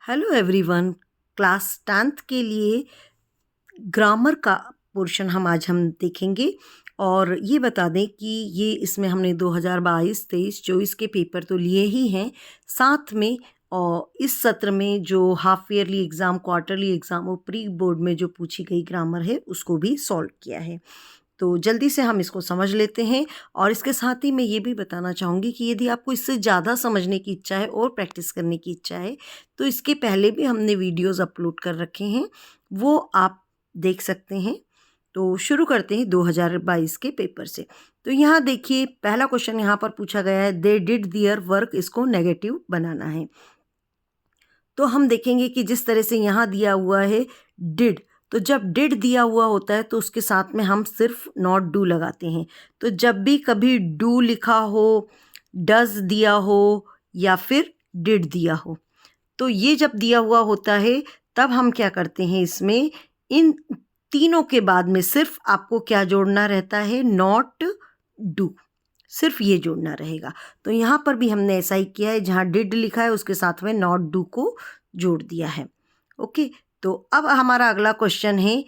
Hello everyone. Class 10th के लिए grammar का पोर्शन हम देखेंगे। और ये बता दें कि ये इसमें हमने 2022, 23, 24 के पेपर तो लिए ही हैं, साथ में और इस सत्र में जो half yearly exam, quarterly exam और प्री बोर्ड में जो पूछी गई ग्रामर है उसको भी सॉल्व किया है। तो जल्दी से हम इसको समझ लेते हैं। और इसके साथ ही मैं ये भी बताना चाहूँगी कि यदि आपको इससे ज़्यादा समझने की इच्छा है और प्रैक्टिस करने की इच्छा है तो इसके पहले भी हमने वीडियोस अपलोड कर रखे हैं, वो आप देख सकते हैं। तो शुरू करते हैं 2022 के पेपर से। तो यहाँ देखिए, पहला क्वेश्चन यहाँ पर पूछा गया है, दे डिड दियर वर्क, इसको नेगेटिव बनाना है। तो हम देखेंगे कि जिस तरह से यहाँ दिया हुआ है डिड, तो जब डिड दिया हुआ होता है तो उसके साथ में हम सिर्फ नॉट डू लगाते हैं। तो जब भी कभी डू लिखा हो, डज दिया हो या फिर डिड दिया हो, तो ये जब दिया हुआ होता है तब हम क्या करते हैं, इसमें इन तीनों के बाद में सिर्फ आपको क्या जोड़ना रहता है, नॉट डू, सिर्फ ये जोड़ना रहेगा। तो यहाँ पर भी हमने ऐसा ही किया है, जहाँ डिड लिखा है उसके साथ में नॉट डू को जोड़ दिया है। ओके, तो अब हमारा अगला क्वेश्चन है,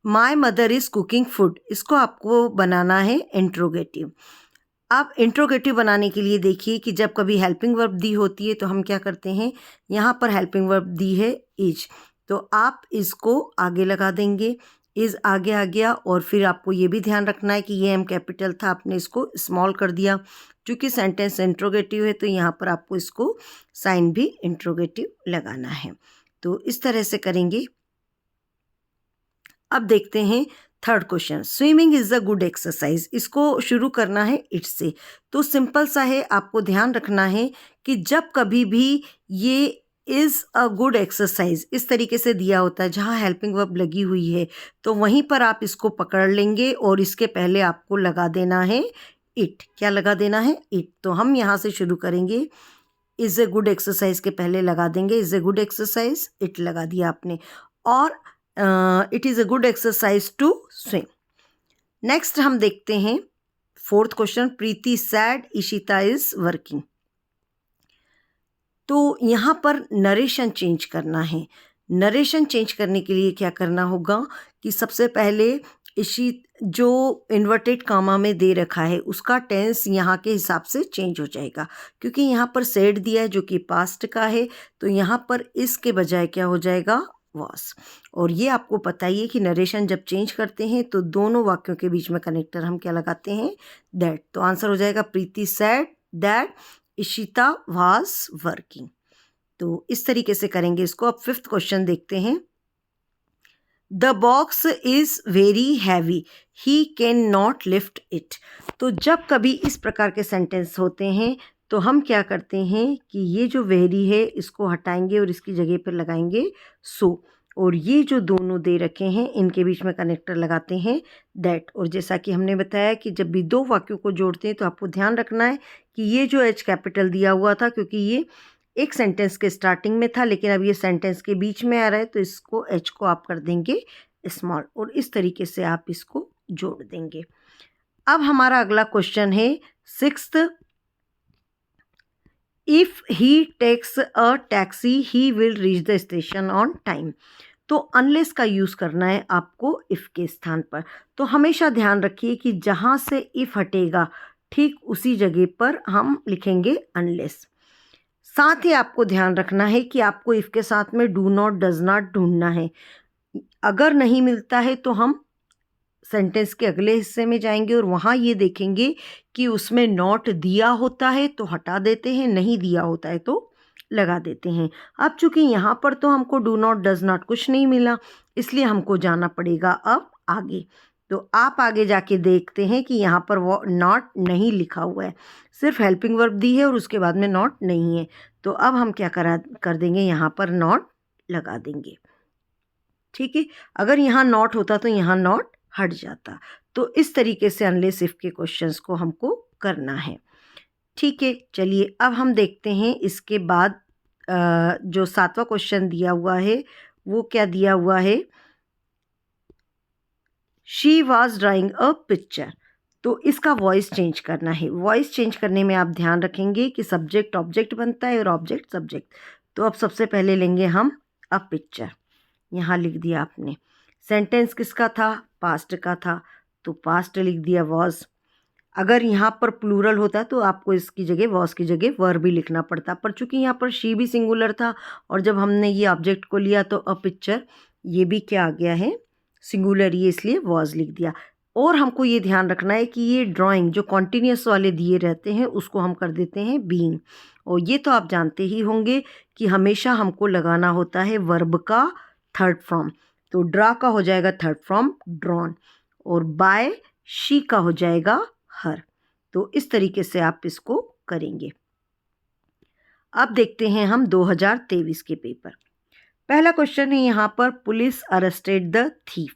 my mother is cooking food, इसको आपको बनाना है इंट्रोगेटिव। अब इंट्रोगेटिव बनाने के लिए देखिए कि जब कभी हेल्पिंग वर्ब दी होती है तो हम क्या करते हैं, यहाँ पर हेल्पिंग वर्ब दी है इज, तो आप इसको आगे लगा देंगे, इज़ आगे आ गया। और फिर आपको ये भी ध्यान रखना है कि ये एम कैपिटल था, आपने इसको स्मॉल कर दिया। क्योंकि सेंटेंस इंट्रोगेटिव है तो यहाँ पर आपको इसको साइन भी इंट्रोगेटिव लगाना है। तो इस तरह से करेंगे। अब देखते हैं third question, swimming is a good exercise, इसको शुरू करना है इट से। तो सिंपल सा है, आपको ध्यान रखना है कि जब कभी भी ये इज़ अ गुड एक्सरसाइज इस तरीके से दिया होता है, जहाँ हेल्पिंग वर्ब लगी हुई है, तो वहीं पर आप इसको पकड़ लेंगे और इसके पहले आपको लगा देना है इट। क्या लगा देना है, इट। तो हम यहाँ से शुरू करेंगे, इज़ ए गुड एक्सरसाइज के पहले लगा देंगे is a good exercise, it लगा दिया आपने। और it is a good exercise to swim. Next हम देखते हैं fourth question, Preeti said, Ishita is working. तो यहाँ पर नरेशन चेंज करना है। नरेशन चेंज करने के लिए क्या करना होगा कि सबसे पहले इशित जो इन्वर्टेड कामा में दे रखा है उसका टेंस यहाँ के हिसाब से चेंज हो जाएगा, क्योंकि यहाँ पर सेड दिया है जो कि पास्ट का है, तो यहाँ पर इसके बजाय क्या हो जाएगा, वॉस। और ये आपको पता ही है कि नरेशन जब चेंज करते हैं तो दोनों वाक्यों के बीच में कनेक्टर हम क्या लगाते हैं, दैट। तो आंसर हो जाएगा Preeti said that Ishita was working. तो इस तरीके से करेंगे इसको। अब फिफ्थ क्वेश्चन देखते हैं, the box is very heavy, he can not lift it. तो जब कभी इस प्रकार के सेंटेंस होते हैं तो हम क्या करते हैं कि ये जो वेरी है इसको हटाएंगे और इसकी जगह पर लगाएंगे सो, और ये जो दोनों दे रखे हैं इनके बीच में कनेक्टर लगाते हैं दैट। और जैसा कि हमने बताया कि जब भी दो वाक्यों को जोड़ते हैं तो आपको ध्यान रखना है कि ये जो एच कैपिटल दिया हुआ था, क्योंकि ये एक सेंटेंस के स्टार्टिंग में था लेकिन अब ये सेंटेंस के बीच में आ रहा है, तो इसको एच को आप कर देंगे स्मॉल, और इस तरीके से आप इसको जोड़ देंगे। अब हमारा अगला क्वेश्चन है sixth, if he takes a taxi he will reach the station on time. तो अनलेस का यूज़ करना है आपको इफ़ के स्थान पर। तो हमेशा ध्यान रखिए कि जहाँ से इफ़ हटेगा ठीक उसी जगह पर हम लिखेंगे अनलेस। साथ ही आपको ध्यान रखना है कि आपको इफ़ के साथ में डू नॉट, डज नॉट ढूंढना है। अगर नहीं मिलता है तो हम सेंटेंस के अगले हिस्से में जाएंगे और वहाँ ये देखेंगे कि उसमें नॉट दिया होता है तो हटा देते हैं, नहीं दिया होता है तो लगा देते हैं। अब चूंकि यहाँ पर तो हमको डू नॉट, डज नॉट कुछ नहीं मिला, इसलिए हमको जाना पड़ेगा अब आगे। तो आप आगे जाके देखते हैं कि यहाँ पर वो नॉट नहीं लिखा हुआ है, सिर्फ हेल्पिंग वर्ब दी है और उसके बाद में नॉट नहीं है। तो अब हम क्या कर देंगे, यहाँ पर नॉट लगा देंगे। ठीक है, अगर यहाँ नॉट होता तो यहाँ नॉट हट जाता। तो इस तरीके से अनलेस इफ के क्वेश्चंस को हमको करना है। ठीक है, चलिए अब हम देखते हैं इसके बाद जो सातवां क्वेश्चन दिया हुआ है वो क्या दिया हुआ है, she was drawing a picture. तो इसका वॉइस चेंज करना है। वॉइस चेंज करने में आप ध्यान रखेंगे कि सब्जेक्ट ऑब्जेक्ट बनता है और ऑब्जेक्ट सब्जेक्ट। तो अब सबसे पहले लेंगे हम अ पिक्चर। यहाँ लिख दिया आपने। सेंटेंस किसका था? पास्ट का था, तो पास्ट लिख दिया वॉज। अगर यहाँ पर प्लूरल होता तो आपको इसकी जगह वॉज की जगह वर भी लिखना पड़ता, पर चूंकि यहाँ पर शी भी सिंगुलर था और जब हमने ये ऑब्जेक्ट को लिया तो अ पिक्चर ये भी क्या आ गया है? सिंगुलर, ये इसलिए वॉज लिख दिया। और हमको ये ध्यान रखना है कि ये ड्राइंग जो कॉन्टिन्यूस वाले दिए रहते हैं उसको हम कर देते हैं बीइंग। और ये तो आप जानते ही होंगे कि हमेशा हमको लगाना होता है वर्ब का थर्ड फॉर्म। तो ड्रा का हो जाएगा थर्ड फॉर्म ड्रॉन, और बाय शी का हो जाएगा हर। तो इस तरीके से आप इसको करेंगे। अब देखते हैं हम 2023 के पेपर। पहला क्वेश्चन है यहाँ पर, पुलिस अरेस्टेड द थीफ।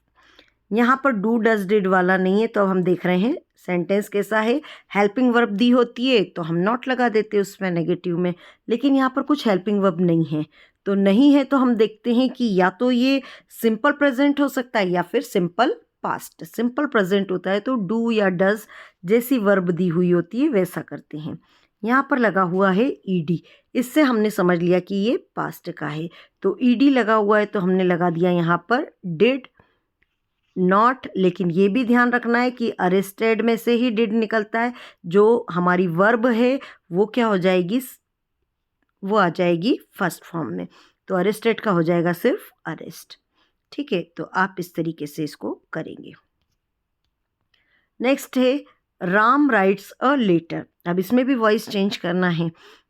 यहाँ पर डू डज डिड वाला नहीं है, तो हम देख रहे हैं सेंटेंस कैसा है। हेल्पिंग वर्ब दी होती है तो हम नॉट लगा देते उसमें नेगेटिव में, लेकिन यहाँ पर कुछ हेल्पिंग वर्ब नहीं है। तो नहीं है तो हम देखते हैं कि या तो ये सिंपल प्रेजेंट हो सकता है या फिर सिंपल पास्ट। सिंपल प्रेजेंट होता है तो डू या डज जैसी वर्ब दी हुई होती है वैसा करते हैं। यहाँ पर लगा हुआ है ईडी, इससे हमने समझ लिया कि ये पास्ट का है। तो ईडी लगा हुआ है तो हमने लगा दिया यहाँ पर डिड नॉट। लेकिन ये भी ध्यान रखना है कि अरेस्टेड में से ही डिड निकलता है, जो हमारी वर्ब है वो क्या हो जाएगी? वो आ जाएगी फर्स्ट फॉर्म में। तो अरेस्टेड का हो जाएगा सिर्फ अरेस्ट। ठीक है, तो आप इस तरीके से इसको करेंगे। नेक्स्ट है राम राइट्स अ लेटर। अब इसमें भी वॉइस चेंज करना है।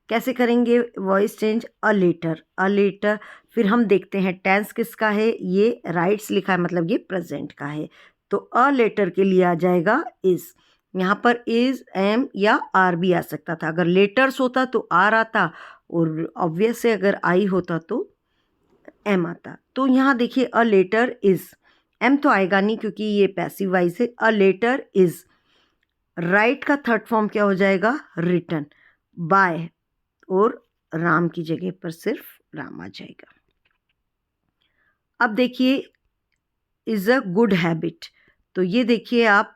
कैसे करेंगे voice change? A letter, a letter. फिर हम देखते हैं टेंस किसका है, ये राइट्स लिखा है मतलब ये प्रेजेंट का है। तो अ लेटर के लिए आ जाएगा इज। यहाँ पर इज, एम या आर भी आ सकता था। अगर लेटर्स होता तो आर आता, और ऑब्वियस से अगर आई होता तो एम आता। तो यहाँ देखिए अ लेटर इज, एम तो आएगा नहीं क्योंकि ये पैसिव वॉइस है। अ लेटर इज, राइट का थर्ड फॉर्म क्या हो जाएगा? रिटन बाय, और राम की जगह पर सिर्फ राम आ जाएगा। अब देखिए इज अ गुड हैबिट। तो ये देखिए आप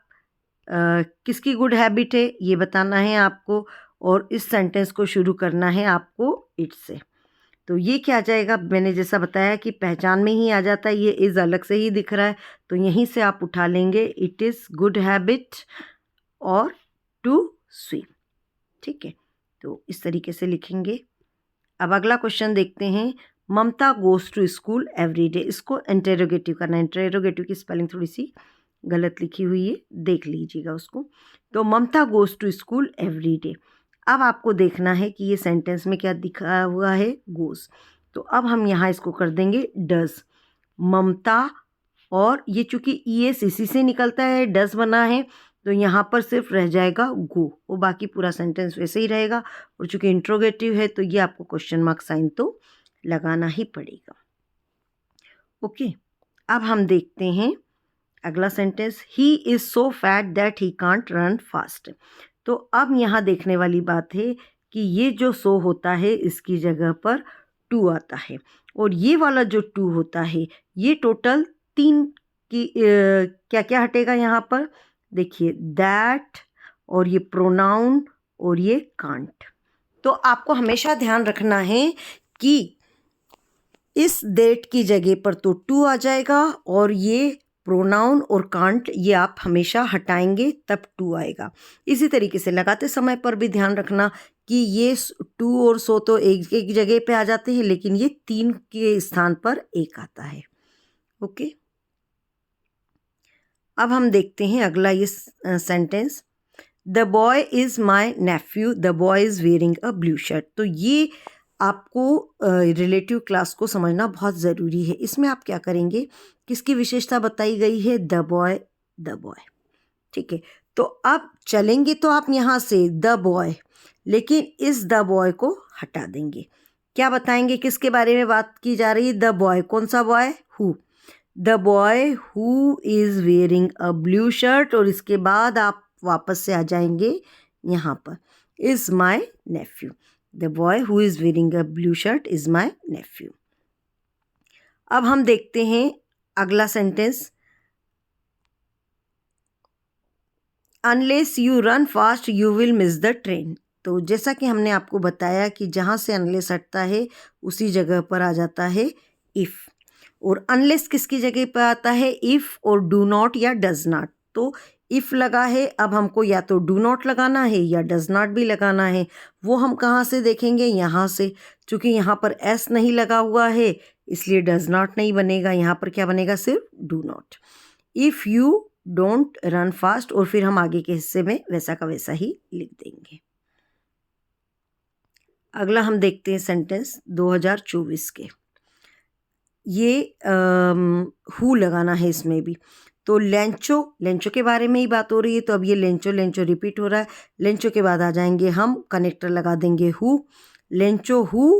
किसकी गुड हैबिट है ये बताना है आपको, और इस सेंटेंस को शुरू करना है आपको इट से। तो ये क्या आ जाएगा? मैंने जैसा बताया कि पहचान में ही आ जाता है, ये इज़ अलग से ही दिख रहा है तो यहीं से आप उठा लेंगे इट इज़ गुड हैबिट और टू स्विम। ठीक है, तो इस तरीके से लिखेंगे। अब अगला क्वेश्चन देखते हैं, Mamta goes to school every day. इसको इंटेरोगेटिव करना है। इंटेरोगेटिव की स्पेलिंग थोड़ी सी गलत लिखी हुई है, देख लीजिएगा उसको। तो Mamta goes to school every day. अब आपको देखना है कि ये सेंटेंस में क्या दिखा हुआ है? गोज़। तो अब हम यहाँ इसको कर देंगे डज। ममता, और ये चूँकि ई एस इसी से निकलता है, डज बना है, तो यहाँ पर सिर्फ रह जाएगा गो, वो बाकी पूरा सेंटेंस वैसे ही रहेगा। और चूँकि इंट्रोगेटिव है तो ये आपको क्वेश्चन मार्क साइन तो लगाना ही पड़ेगा। ओके, अब हम देखते हैं अगला sentence, he is so fat that he can't run fast. तो अब यहाँ देखने वाली बात है कि ये जो सो होता है इसकी जगह पर टू आता है, और ये वाला जो टू होता है ये टोटल 3 की क्या क्या हटेगा यहाँ पर? देखिए दैट, और ये प्रोनाउन, और ये कांट। तो आपको हमेशा ध्यान रखना है कि इस दैट की जगह पर तो टू आ जाएगा, और ये प्रोनाउन और कांट ये आप हमेशा हटाएंगे तब टू आएगा। इसी तरीके से लगाते समय पर भी ध्यान रखना कि ये टू और सो तो एक एक जगह पे आ जाते हैं, लेकिन ये 3 के स्थान पर एक आता है। ओके, अब हम देखते हैं अगला ये sentence, the boy is my nephew, the boy is wearing a blue shirt. तो ये आपको रिलेटिव क्लास को समझना बहुत ज़रूरी है। इसमें आप क्या करेंगे, किसकी विशेषता बताई गई है? The boy, the boy. ठीक है, तो अब चलेंगे तो आप यहाँ से द बॉय, लेकिन इस द बॉय को हटा देंगे। क्या बताएंगे, किसके बारे में बात की जा रही है? द बॉय, कौन सा boy? Who, the boy who is wearing a blue shirt, और इसके बाद आप वापस से आ जाएंगे यहाँ पर, is my nephew. The boy who is wearing a blue shirt is my nephew. अब हम देखते हैं अगला sentence, unless you run fast you will miss the train. तो जैसा कि हमने आपको बताया कि जहाँ से अनलेस हटता है उसी जगह पर आ जाता है इफ़, और अनलेस किसकी जगह पर आता है, इफ़ और डू नॉट या डज नॉट। तो इफ़ लगा है, अब हमको या तो डू नॉट लगाना है या डज नॉट भी लगाना है। वो हम कहाँ से देखेंगे, यहाँ से। चूँकि यहाँ पर एस नहीं लगा हुआ है इसलिए डज नॉट नहीं बनेगा, यहाँ पर क्या बनेगा, सिर्फ do not. If you don't run fast, और फिर हम आगे के हिस्से में वैसा का वैसा ही लिख देंगे। अगला हम देखते हैं सेंटेंस 2024 के। ये हु लगाना है इसमें भी। तो लेंचो के बारे में ही बात हो रही है, तो अब ये लेंचो रिपीट हो रहा है। लेंचो के बाद आ जाएंगे हम, कनेक्टर लगा देंगे who. Lencho who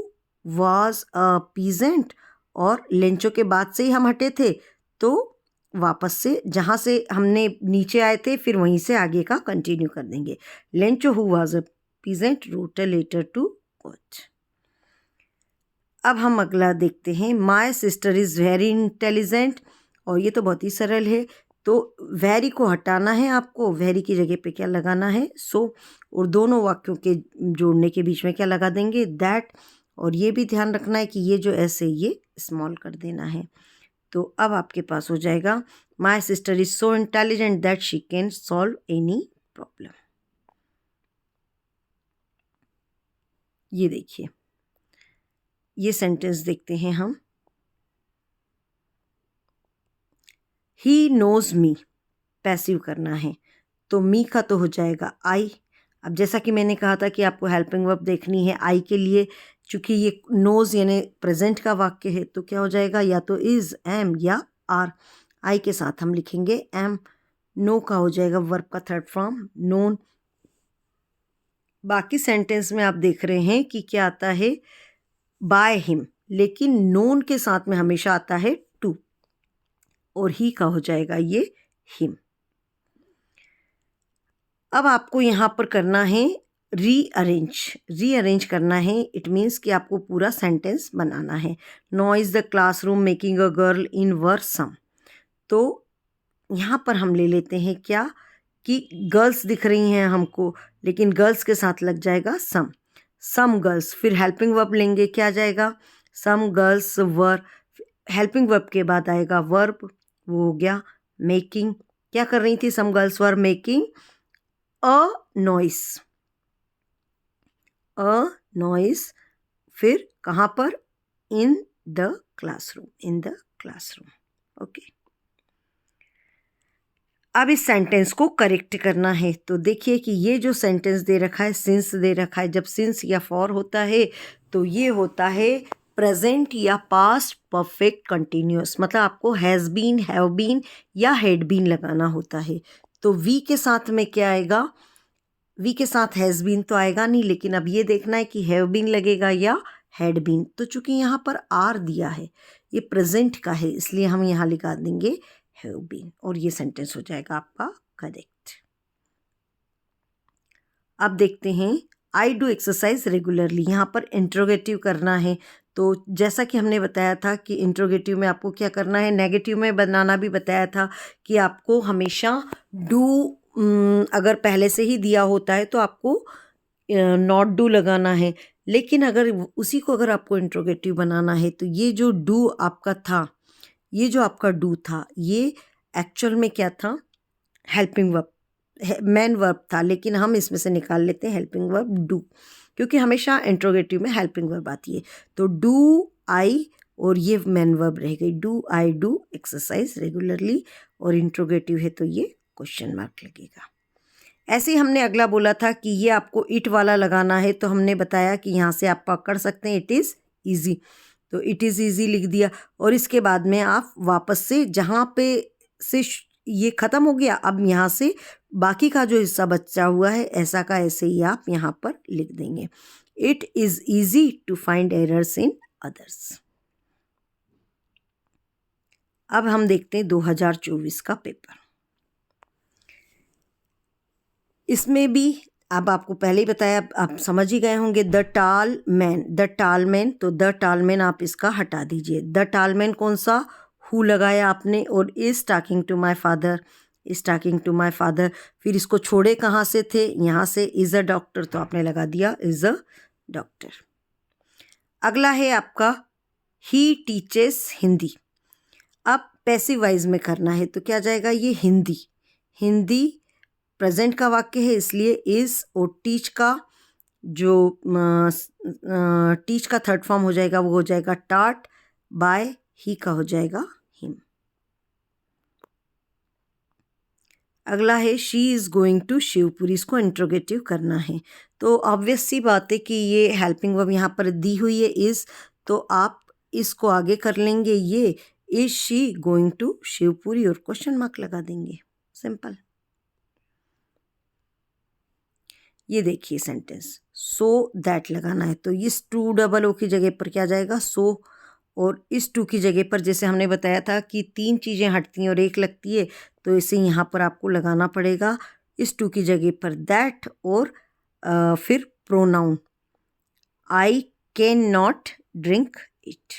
was a peasant, और लेंचो के बाद से ही हम हटे थे, तो वापस से जहाँ से हमने नीचे आए थे फिर वहीं से आगे का कंटिन्यू कर देंगे। Lencho who was a peasant wrote a letter to God. अब हम अगला देखते हैं, my sister is very intelligent, और ये तो बहुत ही सरल है। तो वेरी को हटाना है आपको, वेरी की जगह पे क्या लगाना है, सो, और दोनों वाक्यों के जोड़ने के बीच में क्या लगा देंगे, दैट। और ये भी ध्यान रखना है कि ये जो ऐसे ये स्मॉल कर देना है। तो अब आपके पास हो जाएगा, माई sister is so intelligent that she can solve any problem. ये देखिए, ये सेंटेंस देखते हैं हम। ही नोज मी, पैसिव करना है, तो मी का तो हो जाएगा आई। अब जैसा कि मैंने कहा था कि आपको हेल्पिंग वर्ब देखनी है आई के लिए, चूँकि ये नोज यानी प्रेजेंट का वाक्य है, तो क्या हो जाएगा, या तो इज़, एम या आर। आई के साथ हम लिखेंगे एम। नो का हो जाएगा वर्ब का थर्ड फॉर्म नोन। बाकी सेंटेंस में आप देख रहे हैं कि क्या आता है, बाय हिम, लेकिन नोन के साथ में हमेशा आता है टू, और ही का हो जाएगा ये हिम। अब आपको यहाँ पर करना है रीअरेंज करना है। इट मीन्स कि आपको पूरा सेंटेंस बनाना है। No is the classroom making a girl in वर्सम, तो यहाँ पर हम ले लेते हैं क्या, कि गर्ल्स दिख रही हैं हमको, लेकिन गर्ल्स के साथ लग जाएगा सम गर्ल्स। फिर हेल्पिंग वर्ब लेंगे, क्या आ जाएगा, some girls were. Helping verb के बाद आएगा वर्ब, वो हो गया मेकिंग। क्या कर रही थी, some girls were making a noise. फिर कहाँ पर, इन द क्लासरूम। ओके, अब इस सेंटेंस को करेक्ट करना है। तो देखिए कि ये जो सेंटेंस दे रखा है, सिंस दे रखा है, जब सिंस या फॉर होता है तो ये होता है प्रेजेंट या पास्ट परफेक्ट कंटिन्यूअस, मतलब आपको हैज़ बीन, हैव बीन या हैड बीन लगाना होता है। तो वी के साथ में क्या आएगा, वी के साथ हैज़ बीन तो आएगा नहीं, लेकिन अब ये देखना है कि हैव बीन लगेगा या हैड बीन। तो चूंकि यहाँ पर आर दिया है, ये प्रेजेंट का है, इसलिए हम यहाँ लिखा देंगे हैव बीन, और ये सेंटेंस हो जाएगा आपका करेक्ट। अब देखते हैं, आई डू एक्सरसाइज रेगुलरली। यहाँ पर इंट्रोगेटिव करना है, तो जैसा कि हमने बताया था कि इंट्रोगेटिव में आपको क्या करना है, नेगेटिव में बनाना भी बताया था कि आपको हमेशा डू अगर पहले से ही दिया होता है तो आपको नॉट डू लगाना है, लेकिन अगर उसी को अगर आपको इंट्रोगेटिव बनाना है तो ये जो डू आपका था, ये जो आपका डू था, ये एक्चुअल में क्या था, हेल्पिंग वर्ब, मैन वर्ब था, लेकिन हम इसमें से निकाल लेते हैं हेल्पिंग वर्ब डू, क्योंकि हमेशा इंट्रोगेटिव में हेल्पिंग वर्ब आती है। तो डू आई, और ये मैन वर्ब रह गई, do I do exercise regularly, और इंट्रोगेटिव है तो ये क्वेश्चन मार्क लगेगा। ऐसे ही हमने अगला बोला था कि ये आपको इट वाला लगाना है, तो हमने बताया कि यहाँ से आप पकड़ सकते हैं इट इज़ ईजी, तो इट इज़ ईजी लिख दिया, और इसके बाद में आप वापस से जहाँ पे से ये ख़त्म हो गया, अब यहाँ से बाकी का जो हिस्सा बचा हुआ है ऐसा का ऐसे ही आप यहाँ पर लिख देंगे, it is easy to find errors in others. अब हम देखते हैं 2024 का पेपर। इसमें भी अब आपको पहले ही बताया, आप समझ ही गए होंगे, द टाल मैन, तो द टाल मैन आप इसका हटा दीजिए। द टाल मैन कौन सा, हु लगाया आपने, और is talking to my father, is talking to my father. फिर इसको छोड़े कहाँ से थे, यहाँ से, इज़ अ डॉक्टर, तो आपने लगा दिया इज़ अ डॉक्टर। अगला है आपका ही टीचेस हिंदी। अब पैसिव वाइज में करना है तो क्या जाएगा, ये हिंदी, हिंदी प्रेजेंट का वाक्य है इसलिए इज़, और टीच का जो टीच का थर्ड फॉर्म हो जाएगा वो हो जाएगा टाट, बाय ही का हो जाएगा हिम। अगला है she is going to Shivpuri, इसको इंट्रोगेटिव करना है। तो ऑब्वियस सी बात है कि ये हेल्पिंग वर्ब यहाँ पर दी हुई है इज़, तो आप इसको आगे कर लेंगे, ये is she going to Shivpuri और क्वेश्चन मार्क लगा देंगे, सिंपल। ये देखिए सेंटेंस, सो दैट लगाना है तो इस टू डबल ओ की जगह पर क्या जाएगा, सो, और इस टू की जगह पर जैसे हमने बताया था कि 3 चीज़ें हटती हैं और एक लगती है, तो इसे यहाँ पर आपको लगाना पड़ेगा इस टू की जगह पर दैट, और फिर pronoun I can not drink it.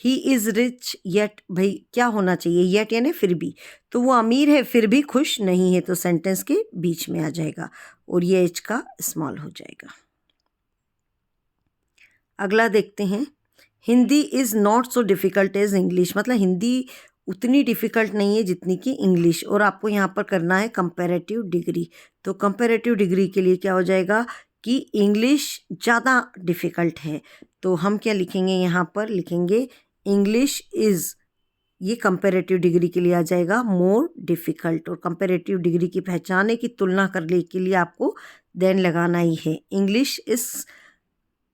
He is rich yet, भाई क्या होना चाहिए, येट यानी फिर भी, तो वो अमीर है फिर भी खुश नहीं है, तो सेंटेंस के बीच में आ जाएगा और ये एच का स्मॉल हो जाएगा। अगला देखते हैं, Hindi is not so difficult as English, मतलब हिंदी उतनी डिफ़िकल्ट नहीं है जितनी कि इंग्लिश, और आपको यहाँ पर करना है कंपैरेटिव डिग्री। तो कंपैरेटिव डिग्री के लिए क्या हो जाएगा कि इंग्लिश ज़्यादा डिफ़िकल्ट है, तो हम क्या लिखेंगे, यहाँ पर लिखेंगे इंग्लिश इज़, ये कंपैरेटिव डिग्री के लिए आ जाएगा मोर डिफ़िकल्ट, और कंपैरेटिव डिग्री की पहचान है कि तुलना करने के लिए आपको देन लगाना ही है। English is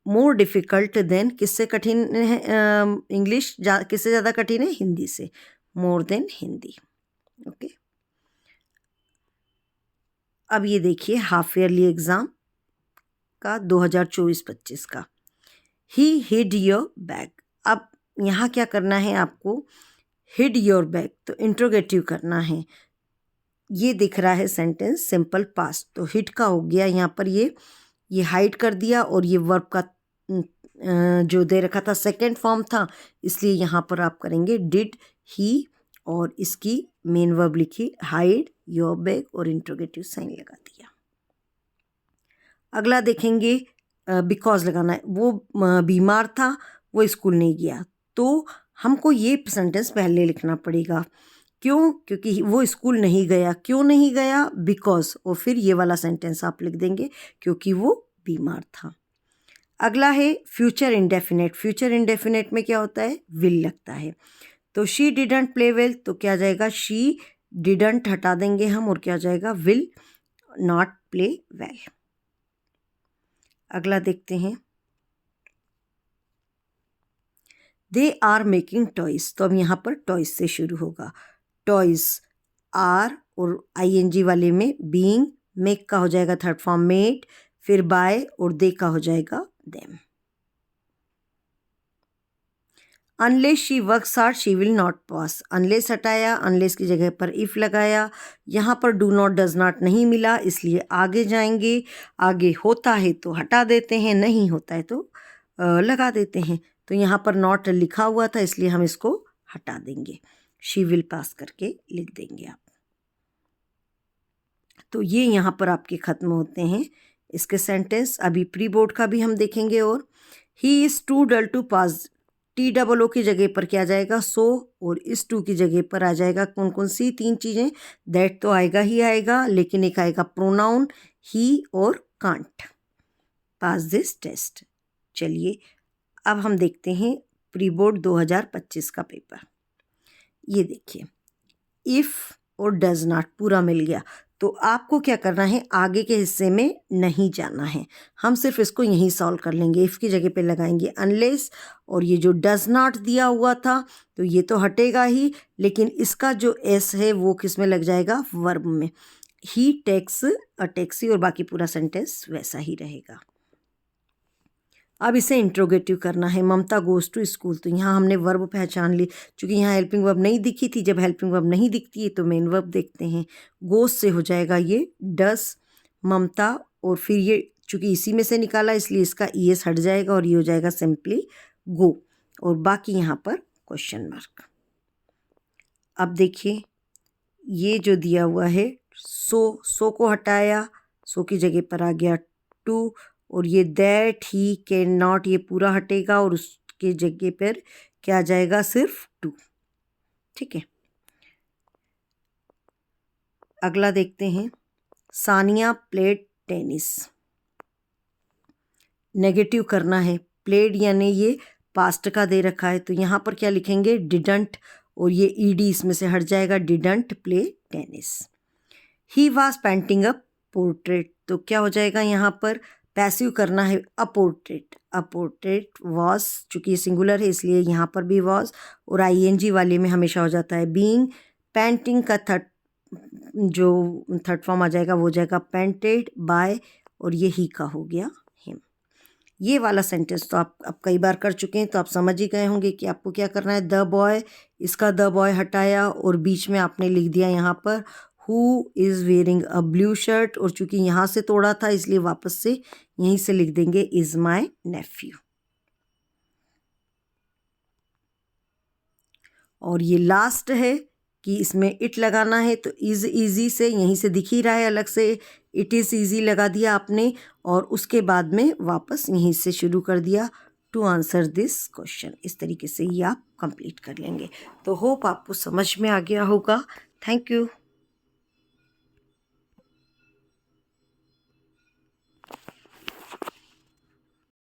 more difficult than, किससे कठिन है, इंग्लिश किससे ज़्यादा कठिन है, हिंदी से, मोर देन हिंदी। ओके, अब ये देखिए हाफ ईयरली एग्ज़ाम का 2024-25 का, ही हिड योर बैग। अब यहाँ क्या करना है आपको, हिड योर बैग, तो इंट्रोगेटिव करना है। ये दिख रहा है सेंटेंस सिंपल पास्ट, तो हिड का हो गया यहाँ पर, ये हाइड कर दिया, और ये वर्ब का जो दे रखा था सेकंड फॉर्म था, इसलिए यहाँ पर आप करेंगे डिड ही, और इसकी मेन वर्ब लिखी हाइड योर बैग और इंट्रोगेटिव साइन लगा दिया। अगला देखेंगे, बिकॉज लगाना है, वो बीमार था, वो स्कूल नहीं गया, तो हमको ये सेंटेंस पहले लिखना पड़ेगा। क्यों, क्योंकि वो स्कूल नहीं गया, क्यों नहीं गया, बिकॉज, और फिर ये वाला सेंटेंस आप लिख देंगे क्योंकि वो बीमार था। अगला है फ्यूचर इंडेफिनेट, फ्यूचर इंडेफिनेट में क्या होता है, विल लगता है, तो शी डिडंट प्ले वेल, तो क्या जाएगा, शी डिडंट हटा देंगे हम, और क्या जाएगा, विल नॉट प्ले वेल। अगला देखते हैं, दे आर मेकिंग टॉयज, तो अब यहाँ पर टॉयज से शुरू होगा, टॉयज, आर और आईएनजी वाले में बीइंग, मेक का हो जाएगा थर्ड फॉर्म मेड, फिर बाय, और दे का हो जाएगा them. Unless she works hard she will not pass, unless हटाया, अनलेस की जगह पर इफ़ लगाया, यहाँ पर डू नॉट डज नॉट नहीं मिला इसलिए आगे जाएंगे, आगे होता है तो हटा देते हैं, नहीं होता है तो लगा देते हैं, तो यहाँ पर नॉट लिखा हुआ था इसलिए हम इसको हटा देंगे, शी विल पास करके लिख देंगे आप। तो ये यहाँ पर आपके ख़त्म होते हैं इसके सेंटेंस। अभी प्री बोर्ड का भी हम देखेंगे, और he is too dull to pass, T double O की जगह पर क्या जाएगा, सो, और इस टू की जगह पर आ जाएगा कौन कौन सी 3 चीज़ें, दैट तो आएगा ही आएगा, लेकिन एक आएगा प्रोनाउन ही और कांट पास दिस टेस्ट। चलिए अब हम देखते हैं प्री बोर्ड 2025 का पेपर। ये देखिए, इफ़ और डज नॉट पूरा मिल गया, तो आपको क्या करना है, आगे के हिस्से में नहीं जाना है, हम सिर्फ इसको यहीं सॉल्व कर लेंगे। इफ़ की जगह पे लगाएंगे अनलेस, और ये जो डज नॉट दिया हुआ था तो ये तो हटेगा ही, लेकिन इसका जो एस है वो किस में लग जाएगा, वर्ब में, ही टेक्स अ टैक्सी, और बाकी पूरा सेंटेंस वैसा ही रहेगा। अब इसे इंट्रोगेटिव करना है, ममता गोज़ टू स्कूल, तो यहाँ हमने वर्ब पहचान ली, क्योंकि यहाँ हेल्पिंग वर्ब नहीं दिखी थी, जब हेल्पिंग वर्ब नहीं दिखती है तो मेन वर्ब देखते हैं। गोज़ से हो जाएगा ये डस, ममता, और फिर ये चूँकि इसी में से निकाला इसलिए इसका ईएस हट जाएगा और ये हो जाएगा सिंपली गो, और बाकी यहाँ पर क्वेश्चन मार्क। अब देखिए ये जो दिया हुआ है सो को हटाया, सो की जगह पर आ गया टू, और ये दैट ही कैन नॉट ये पूरा हटेगा और उसके जगह पर क्या आ जाएगा, सिर्फ टू। ठीक है, अगला देखते हैं। सानिया प्लेड टेनिस, नेगेटिव करना है, प्लेड यानी ये पास्ट का दे रखा है, तो यहाँ पर क्या लिखेंगे, डिडंट, और ये ईडी इसमें से हट जाएगा, didn't play tennis. He was painting a portrait, तो क्या हो जाएगा यहाँ पर, पैसिव करना है, a portrait, a portrait was, चूँकि ये सिंगुलर है इसलिए यहाँ पर भी वॉज, और आईएनजी वाले में हमेशा हो जाता है बीइंग। पेंटिंग का थर्ड फॉर्म आ जाएगा, वो हो जाएगा पेंटेड बाय, और ये ही का हो गया हिम। ये वाला सेंटेंस तो आप अब कई बार कर चुके हैं, तो आप समझ ही गए होंगे कि आपको क्या करना है। द बॉय, इसका द बॉय हटाया और बीच में आपने लिख दिया यहाँ पर who is wearing a blue shirt, और चूंकि यहाँ से तोड़ा था इसलिए वापस से यहीं से लिख देंगे इज़ माई नेफ्यू। और ये लास्ट है कि इसमें इट लगाना है, तो इज़ ईजी से यहीं से दिख ही रहा है अलग से, इट इज़ ईजी लगा दिया आपने, और उसके बाद में वापस यहीं से शुरू कर दिया टू आंसर दिस क्वेश्चन। इस तरीके से ये आप कंप्लीट कर लेंगे। तो होप आपको समझ में आ गया होगा। Thank you.